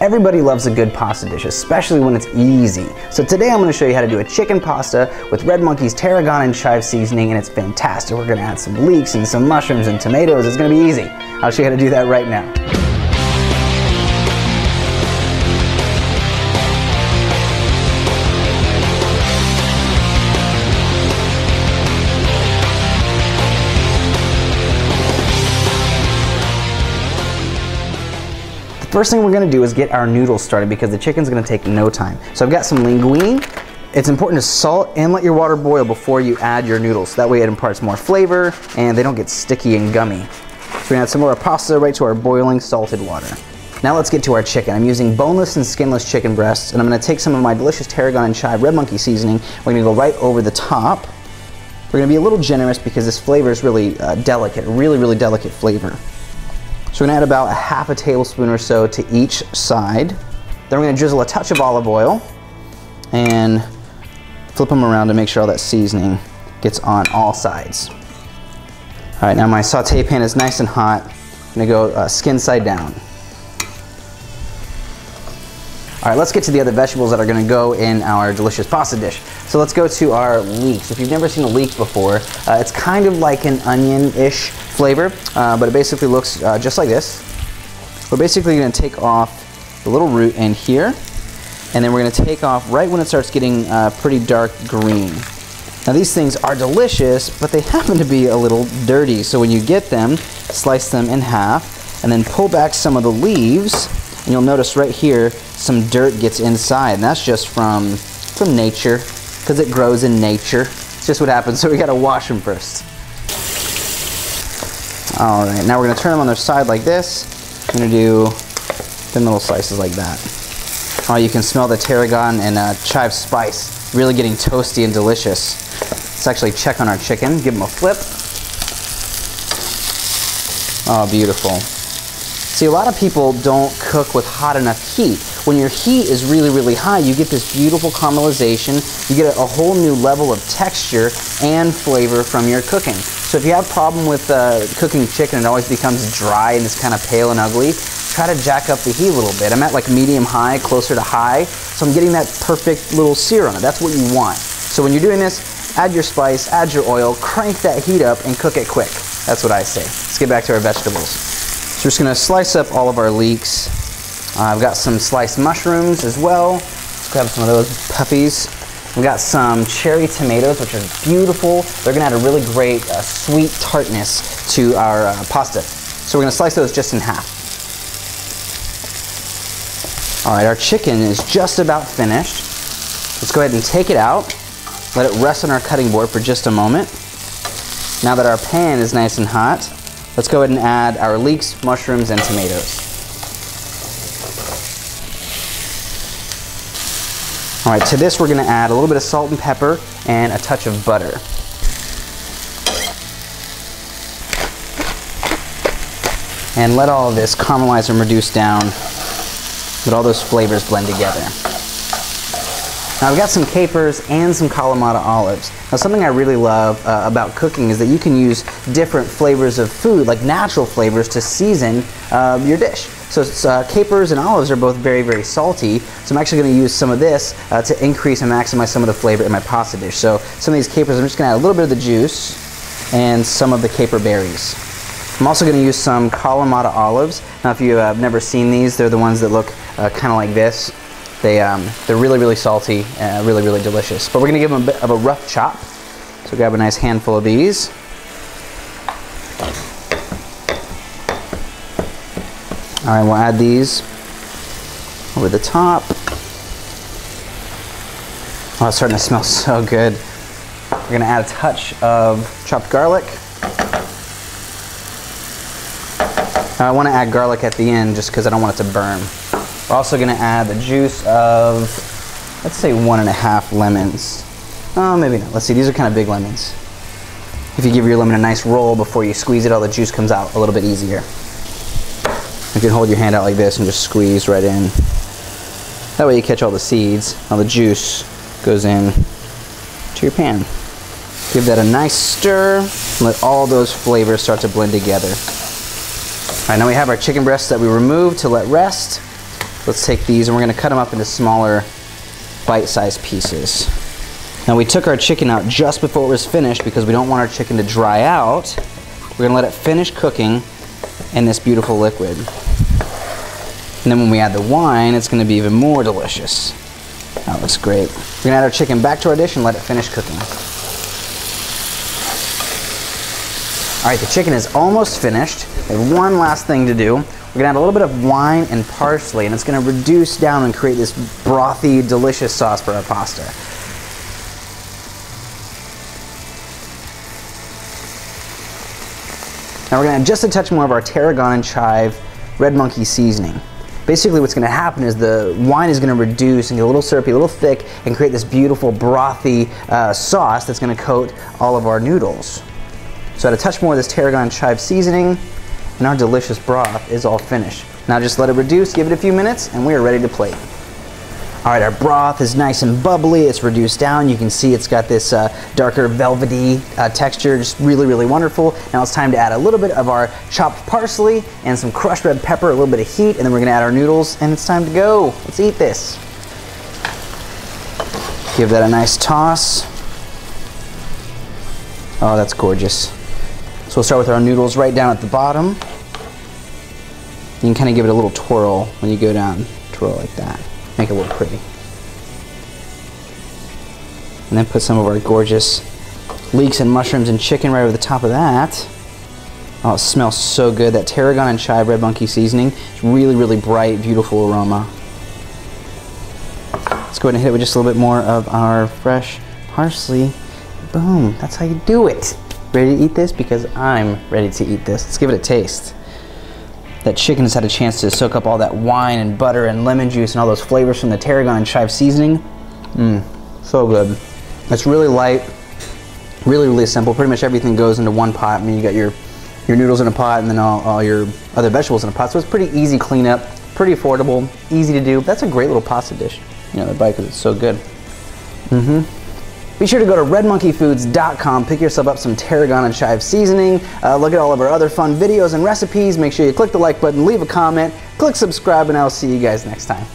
Everybody loves a good pasta dish, especially when it's easy. So today I'm going to show you how to do a chicken pasta with Red Monkey's Tarragon and Chive seasoning, and it's fantastic. We're going to add some leeks and some mushrooms and tomatoes. It's going to be easy. I'll show you how to do that right now. First thing we're gonna do is get our noodles started because the chicken's gonna take no time. So I've got some linguini. It's important to salt and let your water boil before you add your noodles. That way it imparts more flavor and they don't get sticky and gummy. So we're gonna add some more pasta right to our boiling salted water. Now let's get to our chicken. I'm using boneless and skinless chicken breasts, and I'm gonna take some of my delicious Tarragon and Chive Red Monkey seasoning. We're gonna go right over the top. We're gonna be a little generous because this flavor is really delicate, really delicate flavor. So we're gonna add about a half a tablespoon or so to each side. Then we're gonna drizzle a touch of olive oil and flip them around to make sure all that seasoning gets on all sides. All right, now my saute pan is nice and hot. I'm gonna go skin side down. All right, let's get to the other vegetables that are gonna go in our delicious pasta dish. So let's go to our leeks. If you've never seen a leek before, it's kind of like an onion-ish flavor, but it basically looks just like this. We're basically gonna take off the little root in here, and then we're gonna take off right when it starts getting pretty dark green. Now these things are delicious, but they happen to be a little dirty. So when you get them, slice them in half, and then pull back some of the leaves, and you'll notice right here, some dirt gets inside, and that's just from nature, because it grows in nature. It's just what happens, so we gotta wash them first. All right, now we're gonna turn them on their side like this. I'm gonna do thin little slices like that. Oh, you can smell the tarragon and chive spice really getting toasty and delicious. Let's actually check on our chicken, give them a flip. Oh, beautiful. See, a lot of people don't cook with hot enough heat. When your heat is really high, you get this beautiful caramelization. You get a whole new level of texture and flavor from your cooking. So if you have a problem with cooking chicken, it always becomes dry and it's kind of pale and ugly, try to jack up the heat a little bit. I'm at like medium-high, closer to high, so I'm getting that perfect little sear on it. That's what you want. So when you're doing this, add your spice, add your oil, crank that heat up, and cook it quick. That's what I say. Let's get back to our vegetables. So we're just gonna slice up all of our leeks. I've got some sliced mushrooms as well. Let's grab some of those puppies. We've got some cherry tomatoes, which are beautiful. They're gonna add a really great sweet tartness to our pasta. So we're gonna slice those just in half. All right, our chicken is just about finished. Let's go ahead and take it out. Let it rest on our cutting board for just a moment. Now that our pan is nice and hot, let's go ahead and add our leeks, mushrooms, and tomatoes. All right, to this we're gonna add a little bit of salt and pepper and a touch of butter. And let all of this caramelize and reduce down. Let all those flavors blend together. Now I've got some capers and some kalamata olives. Now something I really love about cooking is that you can use different flavors of food, like natural flavors, to season your dish. So capers and olives are both very salty, so I'm actually going to use some of this to increase and maximize some of the flavor in my pasta dish. So some of these capers, I'm just going to add a little bit of the juice and some of the caper berries. I'm also going to use some kalamata olives. Now if you have never seen these, they're the ones that look kind of like this. They're really salty, really delicious. But we're going to give them a bit of a rough chop. So grab a nice handful of these. All right, we'll add these over the top. Oh, it's starting to smell so good. We're gonna add a touch of chopped garlic. Now, I wanna add garlic at the end just because I don't want it to burn. We're also gonna add the juice of, let's say 1.5 lemons. Oh, maybe not. Let's see, these are kind of big lemons. If you give your lemon a nice roll before you squeeze it, all the juice comes out a little bit easier. You can hold your hand out like this and just squeeze right in. That way you catch all the seeds, all the juice goes in to your pan. Give that a nice stir, and let all those flavors start to blend together. All right, now we have our chicken breasts that we removed to let rest. Let's take these and we're gonna cut them up into smaller bite-sized pieces. Now we took our chicken out just before it was finished because we don't want our chicken to dry out. We're gonna let it finish cooking in this beautiful liquid. And then when we add the wine, it's gonna be even more delicious. That looks great. We're gonna add our chicken back to our dish and let it finish cooking. All right, the chicken is almost finished. We have one last thing to do. We're gonna add a little bit of wine and parsley, and it's gonna reduce down and create this brothy, delicious sauce for our pasta. Now we're gonna add just a touch more of our Tarragon and Chive red monkey seasoning. Basically what's gonna happen is the wine is gonna reduce and get a little syrupy, a little thick, and create this beautiful brothy sauce that's gonna coat all of our noodles. So add a touch more of this Tarragon and Chive seasoning, and our delicious broth is all finished. Now just let it reduce, give it a few minutes, and we are ready to plate. All right, our broth is nice and bubbly. It's reduced down. You can see it's got this darker velvety texture, just really, really wonderful. Now it's time to add a little bit of our chopped parsley and some crushed red pepper, a little bit of heat, and then we're gonna add our noodles, and it's time to go. Let's eat this. Give that a nice toss. Oh, that's gorgeous. So we'll start with our noodles right down at the bottom. You can kind of give it a little twirl when you go down, twirl like that. Make it look pretty. And then put some of our gorgeous leeks and mushrooms and chicken right over the top of that. Oh, it smells so good. That Tarragon and Chive red monkey seasoning. It's really, really bright, beautiful aroma. Let's go ahead and hit it with just a little bit more of our fresh parsley. Boom, that's how you do it. Ready to eat this? Because I'm ready to eat this. Let's give it a taste. That chicken has had a chance to soak up all that wine and butter and lemon juice and all those flavors from the Tarragon and Chive seasoning. So good. It's really light, really, really simple. Pretty much everything goes into one pot. I mean, you got your noodles in a pot and then all your other vegetables in a pot. So it's pretty easy cleanup, pretty affordable, easy to do. That's a great little pasta dish. You know, the bite because it's so good. Be sure to go to redmonkeyfoods.com, pick yourself up some Tarragon and Chive seasoning, look at all of our other fun videos and recipes, make sure you click the like button, leave a comment, click subscribe, and I'll see you guys next time.